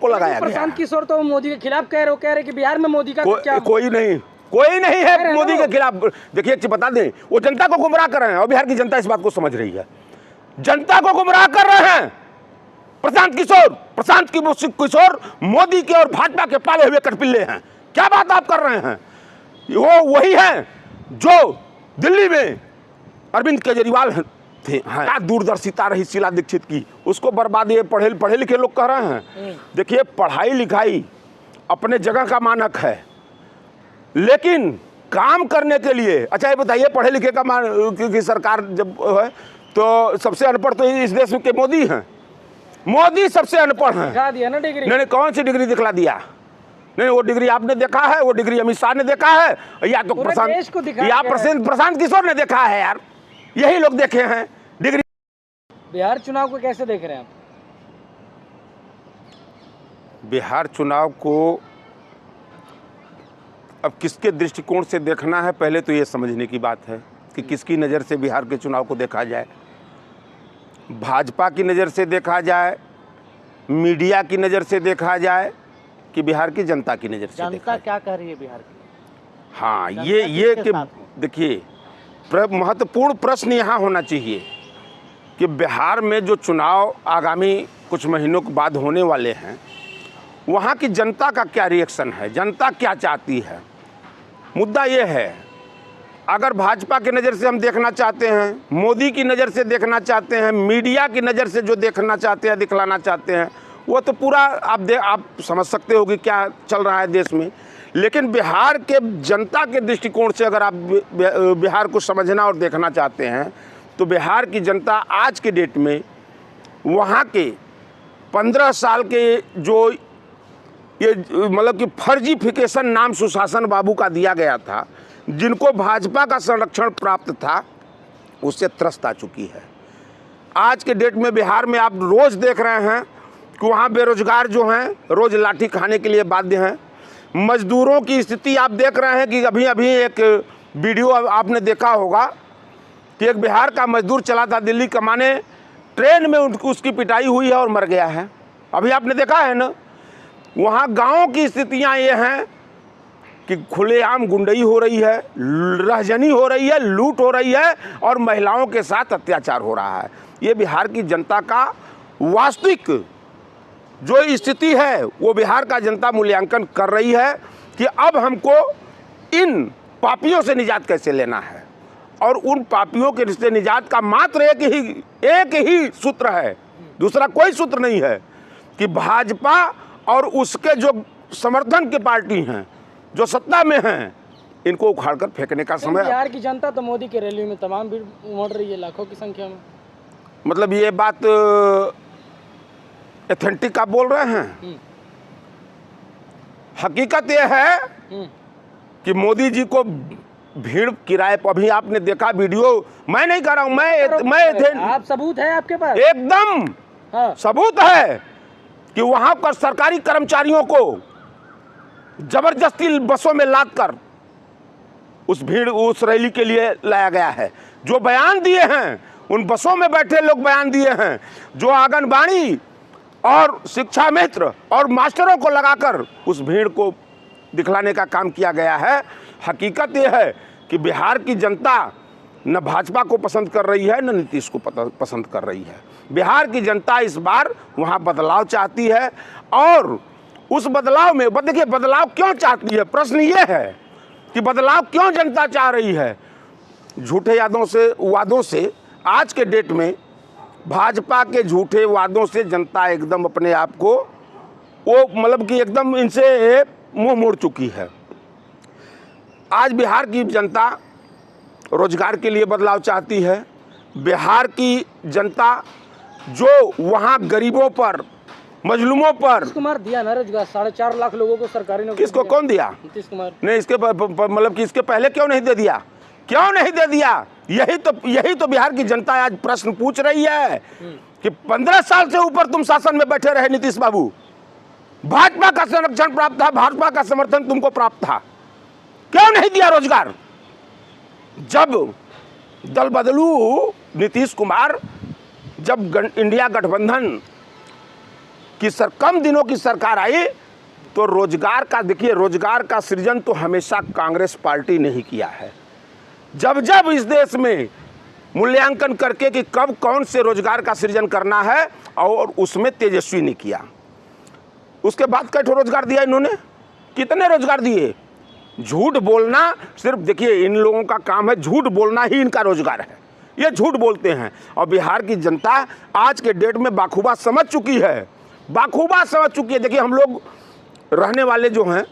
को लगाया गया। प्रशांत किशोर तो मोदी के खिलाफ कह रहे कि बिहार में मोदी का क्या कोई नहीं है मोदी के खिलाफ। देखिए बता दें, वो जनता को गुमराह कर रहे हैं और बिहार की जनता इस बात को समझ रही है। जनता को गुमराह कर रहे हैं प्रशांत किशोर मोदी के और भाजपा के पाले हुए कठपिल्ले हैं। क्या बात आप कर रहे हैं? वो वही है जो दिल्ली में अरविंद केजरीवाल थे। क्या दूरदर्शिता रही शीला दीक्षित की, उसको बर्बादी पढ़े लिखे लोग कह रहे हैं। देखिए पढ़ाई लिखाई अपने जगह का मानक है, लेकिन काम करने के लिए, अच्छा ये बताइए पढ़े लिखे का की सरकार जब है तो सबसे अनपढ़ तो इस देश के मोदी हैं। मोदी सबसे अनपढ़ हैं। दिखा दिया ना डिग्री। नहीं कौन सी डिग्री दिखला दिया? नहीं वो डिग्री आपने देखा है, वो डिग्री अमित शाह ने देखा है, या तो प्रशांत किशोर ने देखा है। यार यही लोग देखे हैं डिग्री। बिहार चुनाव को कैसे देख रहे हैं आप? बिहार चुनाव को अब किसके दृष्टिकोण से देखना है, पहले तो ये समझने की बात है कि किसकी नज़र से बिहार के चुनाव को देखा जाए। भाजपा की नज़र से देखा जाए, मीडिया की नज़र से देखा जाए, कि बिहार की जनता की नज़र से देखा जाए। क्या कह रही है बिहार की? हाँ ये कि देखिए महत्वपूर्ण प्रश्न यहाँ होना चाहिए कि बिहार में जो चुनाव आगामी कुछ महीनों के बाद होने वाले हैं, वहाँ की जनता का क्या रिएक्शन है, जनता क्या चाहती है। मुद्दा ये है, अगर भाजपा की नज़र से हम देखना चाहते हैं, मोदी की नज़र से देखना चाहते हैं, मीडिया की नज़र से जो देखना चाहते हैं, दिखलाना चाहते हैं, वो तो पूरा आप समझ सकते हो कि क्या चल रहा है देश में। लेकिन बिहार के जनता के दृष्टिकोण से अगर आप बिहार को समझना और देखना चाहते हैं, तो बिहार की जनता आज के डेट में वहाँ के 15 साल के जो ये मतलब कि फर्जीफिकेशन नाम सुशासन बाबू का दिया गया था, जिनको भाजपा का संरक्षण प्राप्त था, उससे त्रस्त आ चुकी है। आज के डेट में बिहार में आप रोज़ देख रहे हैं कि वहाँ बेरोजगार जो हैं रोज़ लाठी खाने के लिए बाध्य हैं। मजदूरों की स्थिति आप देख रहे हैं कि अभी एक वीडियो आपने देखा होगा कि एक बिहार का मजदूर चला था दिल्ली कमाने, ट्रेन में उसकी पिटाई हुई है और मर गया है। अभी आपने देखा है ना। वहाँ गाँव की स्थितियाँ ये हैं कि खुलेआम गुंडई हो रही है, रहजनी हो रही है, लूट हो रही है और महिलाओं के साथ अत्याचार हो रहा है। ये बिहार की जनता का वास्तविक जो स्थिति है, वो बिहार का जनता मूल्यांकन कर रही है कि अब हमको इन पापियों से निजात कैसे लेना है। और उन पापियों के से निजात का मात्र एक ही सूत्र है, दूसरा कोई सूत्र नहीं है कि भाजपा और उसके जो समर्थन की पार्टी हैं, जो सत्ता में हैं, इनको उखाड़कर फेंकने का समय। बिहार की जनता तो मोदी के रैली में तमाम भीड़ उमड़ रही है, लाखों की संख्या में। मतलब ये बात एथेंटिक आप बोल रहे हैं। हकीकत ये है कि मोदी जी को भीड़ किराए पर, अभी आपने देखा वीडियो, मैं नहीं कर रहा हूं, मैं आप सबूत है आपके पास? एकदम हाँ। सबूत है कि वहां पर सरकारी कर्मचारियों को जबरदस्ती बसों में लादकर उस रैली के लिए लाया गया है। जो बयान दिए हैं, उन बसों में बैठे लोग बयान दिए हैं, जो आंगनबाड़ी और शिक्षा मित्र और मास्टरों को लगाकर उस भीड़ को दिखलाने का काम किया गया है। हकीकत यह है कि बिहार की जनता न भाजपा को पसंद कर रही है, न नीतीश को पसंद कर रही है। बिहार की जनता इस बार वहाँ बदलाव चाहती है और उस बदलाव में देखिए बदलाव क्यों चाहती है, प्रश्न ये है कि बदलाव क्यों जनता चाह रही है। झूठे वादों से आज के डेट में भाजपा के झूठे वादों से जनता एकदम अपने आप को वो मतलब कि एकदम इनसे मुंह मोड़ चुकी है। आज बिहार की जनता रोजगार के लिए बदलाव चाहती है। बिहार की जनता जो वहाँ गरीबों पर, मजलूमों पर कुमार दिया ना रोजगार, 4.5 लाख लोगों को सरकारी नौकरी। किसको कौन दिया? नीतीश कुमार ने। इसके मतलब कि इसके पहले क्यों नहीं दे दिया? क्यों नहीं दे दिया? यही तो बिहार की जनता आज प्रश्न पूछ रही है कि 15 साल से ऊपर तुम शासन में बैठे रहे नीतीश बाबू, भाजपा का संरक्षण प्राप्त था, भाजपा का समर्थन तुमको प्राप्त था, क्यों नहीं दिया रोजगार? जब दल बदलू नीतीश कुमार, जब इंडिया गठबंधन कि कम दिनों की सरकार आई तो रोजगार का, देखिए रोजगार का सृजन तो हमेशा कांग्रेस पार्टी ने ही किया है। जब जब इस देश में मूल्यांकन करके कि कब कौन से रोजगार का सृजन करना है और उसमें तेजस्वी ने किया। उसके बाद कई रोजगार दिया इन्होंने, कितने रोजगार दिए। झूठ बोलना, सिर्फ देखिए इन लोगों का काम है, झूठ बोलना ही इनका रोजगार है। ये झूठ बोलते हैं और बिहार की जनता आज के डेट में बाखूबा समझ चुकी है, बाखूबा समझ चुकी है। देखिए हम लोग रहने वाले जो हैं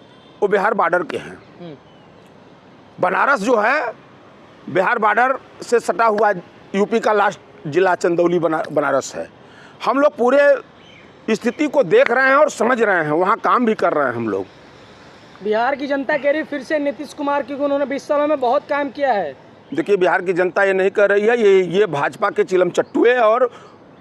वो बिहार बॉर्डर के हैं। बनारस जो है बिहार बॉर्डर से सटा हुआ यूपी का लास्ट जिला चंदौली बनारस है। हम लोग पूरे स्थिति को देख रहे हैं और समझ रहे हैं, वहाँ काम भी कर रहे हैं हम लोग। बिहार की जनता कह रही फिर से नीतीश कुमार, क्योंकि उन्होंने 20 सालों में बहुत काम किया है। देखिए बिहार की जनता ये नहीं कह रही है, ये भाजपा के चिलम चट्टुए और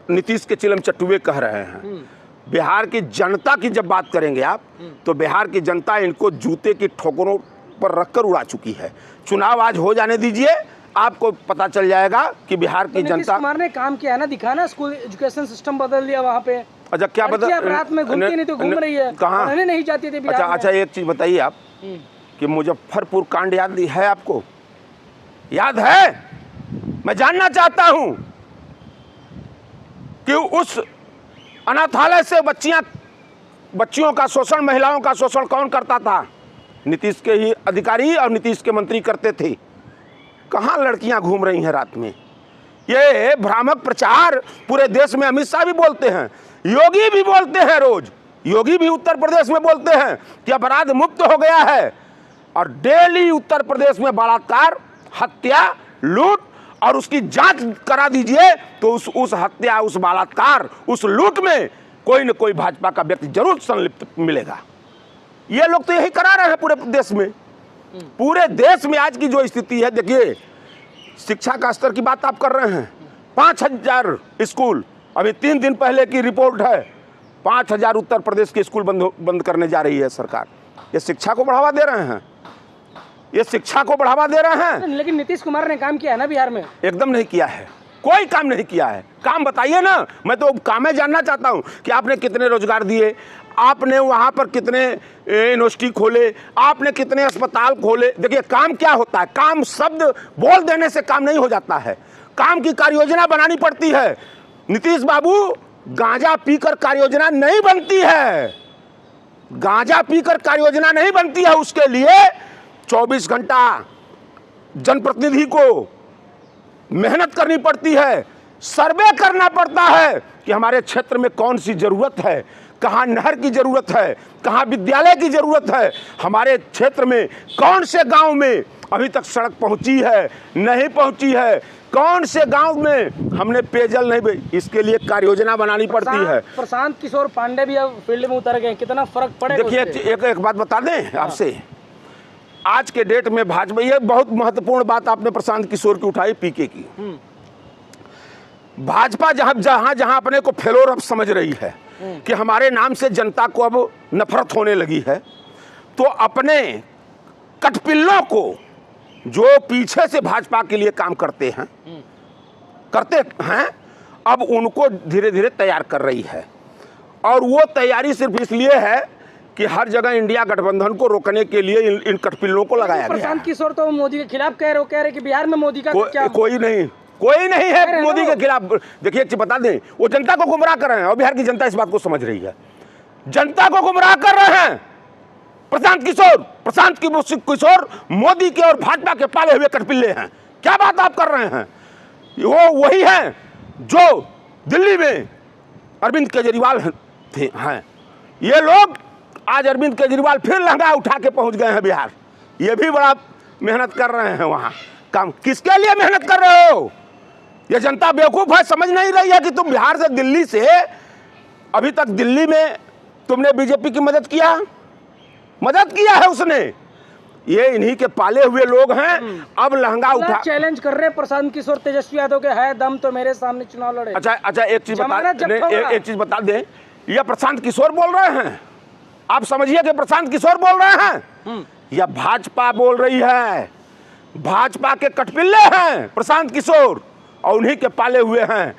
नीतीश के चिलम चट्टुए कह रहे हैं। बिहार की जनता की जब बात करेंगे आप, तो बिहार की जनता इनको जूते की ठोकरों पर रखकर उड़ा चुकी है। चुनाव आज हो जाने दीजिए, आपको पता चल जाएगा कि बिहार की जनता। नीतीश कुमार ने काम किया ना, दिखाना, स्कूल एजुकेशन सिस्टम बदल दिया वहाँ पे। अच्छा क्या बदल, रात में घूमती नहीं तो घूम रही है, कहाँ रहने नहीं जाती थी बिहार में। अच्छा एक चीज बताइए आप कि मुजफ्फरपुर कांड याद है आपको? याद है? मैं जानना चाहता हूं कि उस अनाथालय से बच्चियों का शोषण, महिलाओं का शोषण कौन करता था? नीतीश के ही अधिकारी और नीतीश के मंत्री करते थे। कहाँ लड़कियां घूम रही हैं रात में? ये भ्रामक प्रचार पूरे देश में अमित शाह भी बोलते हैं, योगी भी बोलते हैं, रोज योगी भी उत्तर प्रदेश में बोलते हैं कि अपराध मुक्त हो गया है। और डेली उत्तर प्रदेश में बलात्कार, हत्या, लूट, और उसकी जांच करा दीजिए तो उस हत्या, उस बलात्कार, उस लूट में कोई न कोई भाजपा का व्यक्ति जरूर संलिप्त मिलेगा। ये लोग तो यही करा रहे हैं पूरे देश में। पूरे देश में आज की जो स्थिति है, देखिए शिक्षा का स्तर की बात आप कर रहे हैं। 5000 स्कूल, अभी 3 दिन पहले की रिपोर्ट है, 5000 उत्तर प्रदेश के स्कूल बंद करने जा रही है सरकार। ये शिक्षा को बढ़ावा दे रहे हैं, ये शिक्षा को बढ़ावा दे रहे हैं। लेकिन नीतीश कुमार ने काम किया है ना बिहार में? एकदम नहीं किया है, कोई काम नहीं किया है। काम बताइए ना, मैं तो काम जानना चाहता हूं कि आपने कितने रोजगार दिए, आपने वहां पर कितने यूनिवर्सिटी खोले, आपने कितने अस्पताल खोले। देखिए काम क्या होता है, काम शब्द बोल देने से काम नहीं हो जाता है, काम की कार्य योजना बनानी पड़ती है। नीतीश बाबू, गांजा पीकर कार्य योजना नहीं बनती है, गांजा पीकर कार्य योजना नहीं बनती है। उसके लिए 24 घंटा जनप्रतिनिधि को मेहनत करनी पड़ती है, सर्वे करना पड़ता है कि हमारे क्षेत्र में कौन सी जरूरत है, कहाँ नहर की जरूरत है, कहाँ विद्यालय की जरूरत है, हमारे क्षेत्र में कौन से गांव में अभी तक सड़क पहुंची है, नहीं पहुंची है, कौन से गांव में हमने पेयजल नहीं, इसके लिए कार्य योजना बनानी पड़ती है। प्रशांत किशोर पांडे भी अब फील्ड में उतर गए, कितना फर्क पड़ेगा? देखिए एक बात बता दें आपसे, आज के डेट में भाजपा, ये बहुत महत्वपूर्ण बात आपने प्रशांत किशोर की उठाई, पीके की। भाजपा जहां अपने को फेलोर अब समझ रही है कि हमारे नाम से जनता को अब नफरत होने लगी है, तो अपने कटपिल्लों को जो पीछे से भाजपा के लिए काम करते हैं अब उनको धीरे धीरे तैयार कर रही है। और वो तैयारी सिर्फ इसलिए है कि हर जगह इंडिया गठबंधन को रोकने के लिए इन कटपिल्लों को लगाया गया। प्रशांत किशोर तो मोदी के खिलाफ कह रहे कि बिहार में मोदी का क्या? कोई नहीं है मोदी के खिलाफ। देखिए बता दें, वो जनता को गुमराह कर रहे हैं और बिहार की जनता इस बात को समझ रही है। जनता को गुमराह कर रहे हैं प्रशांत किशोर मोदी के और भाजपा के पाले हुए कटपिल्ले हैं। क्या बात आप कर रहे हैं? वो वही हैं जो दिल्ली में अरविंद केजरीवाल हैं। ये लोग आज अरविंद केजरीवाल फिर लहंगा उठा के पहुंच गए हैं बिहार। ये भी बड़ा मेहनत कर रहे हैं वहां। काम किसके लिए मेहनत कर रहे हो? ये जनता बेवकूफ है, समझ नहीं रही है कि तुम बिहार से, दिल्ली से, अभी तक दिल्ली में तुमने बीजेपी की मदद किया है उसने। ये इन्हीं के पाले हुए लोग हैं। अब लहंगा उठा चैलेंज कर रहे हैं प्रशांत किशोर तेजस्वी यादव के, है दम तो मेरे सामने चुनाव लड़े। अच्छा एक चीज बता दें, ये प्रशांत किशोर बोल रहे हैं, आप समझिए कि प्रशांत किशोर बोल रहे हैं या भाजपा बोल रही है। भाजपा के कटपिल्ले हैं प्रशांत किशोर और उन्हीं के पाले हुए हैं।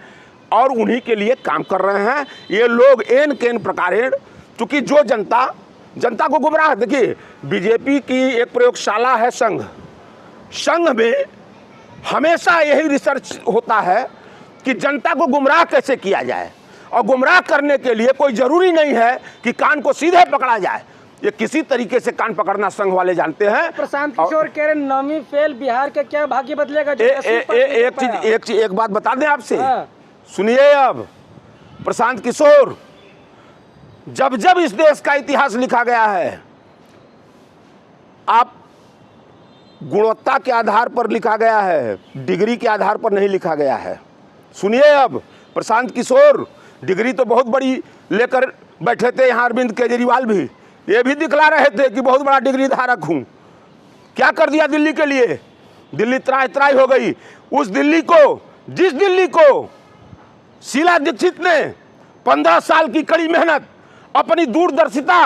और उन्हीं के लिए काम कर रहे हैं ये लोग एन केन प्रकारेण। चूंकि जो जनता को गुमराह, देखिए बीजेपी की एक प्रयोगशाला है संघ में हमेशा यही रिसर्च होता है कि जनता को गुमराह कैसे किया जाए, और गुमराह करने के लिए कोई जरूरी नहीं है कि कान को सीधे पकड़ा जाए, ये किसी तरीके से कान पकड़ना संघ वाले जानते हैं। प्रशांत किशोर कह रहे 9वीं फेल बिहार का क्या भाग्य बदलेगा? एक बात बता दें आपसे, सुनिए। अब प्रशांत किशोर, जब जब इस देश का इतिहास लिखा गया है, आप गुणवत्ता के आधार पर लिखा गया है, डिग्री के आधार पर नहीं लिखा गया है। सुनिए, अब प्रशांत किशोर डिग्री तो बहुत बड़ी लेकर बैठे थे यहाँ, अरविंद केजरीवाल भी ये भी दिखला रहे थे कि बहुत बड़ा डिग्री धारक हूँ। क्या कर दिया दिल्ली के लिए? दिल्ली त्राही त्राही हो गई। उस दिल्ली को, जिस दिल्ली को शीला दीक्षित ने 15 साल की कड़ी मेहनत, अपनी दूरदर्शिता,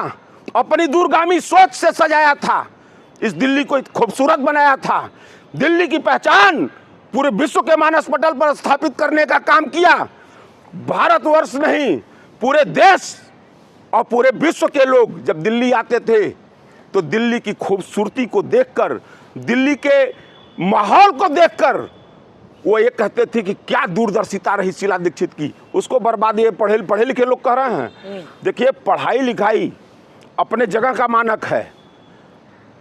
अपनी दूरगामी सोच से सजाया था, इस दिल्ली को खूबसूरत बनाया था, दिल्ली की पहचान पूरे विश्व के मानस पटल पर स्थापित करने का काम किया। भारतवर्ष नहीं, पूरे देश और पूरे विश्व के लोग जब दिल्ली आते थे तो दिल्ली की खूबसूरती को देखकर, दिल्ली के माहौल को देखकर वो ये कहते थे कि क्या दूरदर्शिता रही शीला दीक्षित की। उसको बर्बाद ये पढ़े लिखे लोग कह रहे हैं। देखिए, पढ़ाई लिखाई अपने जगह का मानक है,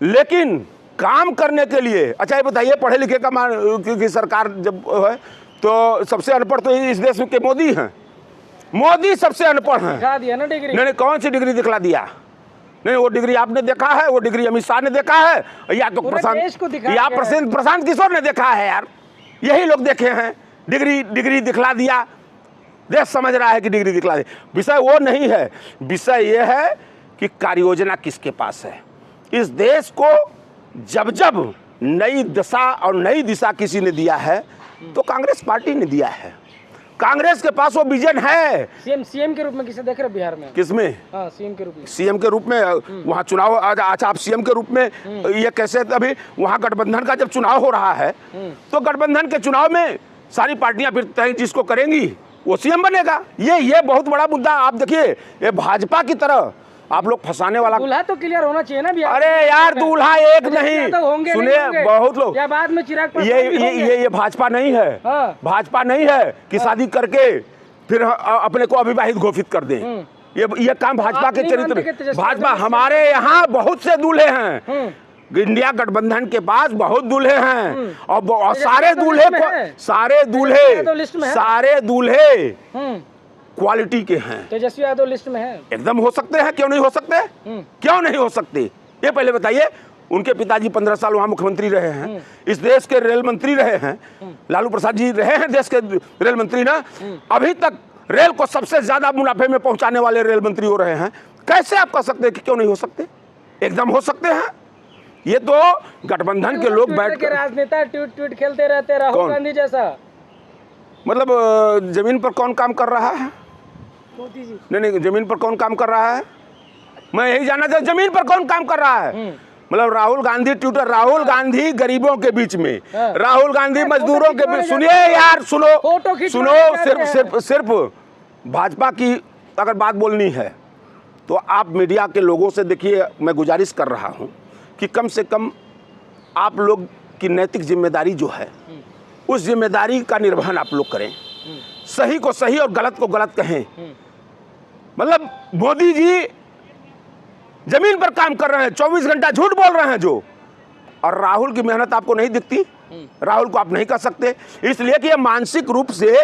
लेकिन काम करने के लिए, अच्छा ये बताइए, पढ़े लिखे का की सरकार जब है तो सबसे अनपढ़ तो इस देश के मोदी हैं। मोदी सबसे अनपढ़ हैं। दिखा दिया ना डिग्री। नहीं, कौन सी डिग्री दिखला दिया? नहीं, वो डिग्री आपने देखा है, वो डिग्री अमित शाह ने देखा है, या तो प्रशांत किशोर ने देखा है। यार, यही लोग देखे हैं। डिग्री दिखला दिया, देश समझ रहा है कि डिग्री दिखला दी। विषय वो नहीं है, विषय ये है कि कार्ययोजना किसके पास है। इस देश को जब जब नई दशा और नई दिशा किसी ने दिया है तो कांग्रेस पार्टी ने दिया है। कांग्रेस के पास वो विजन है। सीएम के रूप में किसे देख रहे बिहार में? किसमें? हाँ, सीएम के रूप में। सीएम के रूप में वहाँ चुनाव, अच्छा आप सीएम के रूप में ये कैसे? अभी वहाँ गठबंधन का जब चुनाव हो रहा है तो गठबंधन के चुनाव में सारी पार्टियां फिर तय जिसको करेंगी वो सीएम बनेगा। ये बहुत बड़ा मुद्दा। आप देखिए, ये भाजपा की तरह आप लोग फंसाने वाला। दूल्हा तो क्लियर होना चाहिए ना बिहार। अरे यार, दूल्हा एक नहीं, सुनिए, बहुत लोग या बाद में चिराग ये भाजपा नहीं है। हाँ। भाजपा नहीं है कि शादी करके फिर अपने को अविवाहित घोषित कर दें। ये काम भाजपा के चरित्र। भाजपा, हमारे यहाँ बहुत से दूल्हे हैं। इंडिया गठबंधन के पास बहुत दूल्हे हैं, और सारे दूल्हे क्वालिटी के हैं। तेजस्वी यादव लिस्ट में है। एकदम हो सकते हैं, क्यों नहीं हो सकते? क्यों नहीं हो सकते? ये पहले बताइए। उनके पिताजी 15 साल वहां मुख्यमंत्री रहे हैं, इस देश के रेल मंत्री रहे हैं, लालू प्रसाद जी रहे हैं देश के रेल मंत्री ना। अभी तक रेल को सबसे ज्यादा मुनाफे में पहुंचाने वाले रेल मंत्री हो रहे हैं। कैसे आप कह सकते हैं कि क्यों नहीं हो सकते? एकदम हो सकते हैं। ये तो गठबंधन के लोग बैठ के राजनेता ट्वीट खेलते रहते हैं, राहुल गांधी जैसा। मतलब जमीन पर कौन काम कर रहा है? मोदी जी। नहीं, जमीन पर कौन काम कर रहा है? मैं यही जानना चाहता, जमीन पर कौन काम कर रहा है? मतलब राहुल गांधी ट्विटर, राहुल गांधी गरीबों के बीच में, राहुल गांधी मजदूरों के बीच। सुनिए यार, सुनो, सिर्फ भाजपा की अगर बात बोलनी है तो आप मीडिया के लोगों से देखिए, मैं गुजारिश कर रहा हूं कि कम से कम आप लोग की नैतिक जिम्मेदारी जो है, उस जिम्मेदारी का निर्वहन आप लोग करें। सही को सही और गलत को गलत कहें। मतलब मोदी जी जमीन पर काम कर रहे हैं, 24 घंटा झूठ बोल रहे हैं जो, और राहुल की मेहनत आपको नहीं दिखती। राहुल को आप नहीं कह सकते, इसलिए कि ये मानसिक रूप से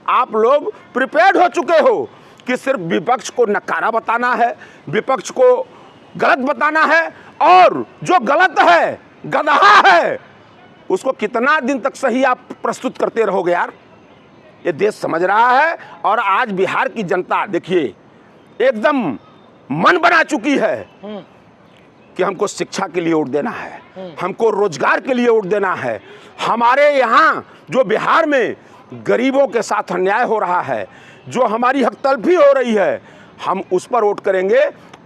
आप लोग प्रिपेयर्ड हो चुके हो कि सिर्फ विपक्ष को नकारा बताना है, विपक्ष को गलत बताना है, और जो गलत है, गधा है, उसको कितना दिन तक सही आप प्रस्तुत करते रहोगे यार? ये देश समझ रहा है। और आज बिहार की जनता देखिए एकदम मन बना चुकी है कि हमको शिक्षा के लिए वोट देना है, हमको रोजगार के लिए वोट देना है। हमारे यहाँ जो बिहार में गरीबों के साथ अन्याय हो रहा है, जो हमारी हकतलफी हो रही है, हम उस पर वोट करेंगे।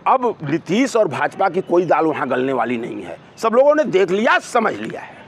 अब नीतीश और भाजपा की कोई दाल वहाँ गलने वाली नहीं है। सब लोगों ने देख लिया, समझ लिया है।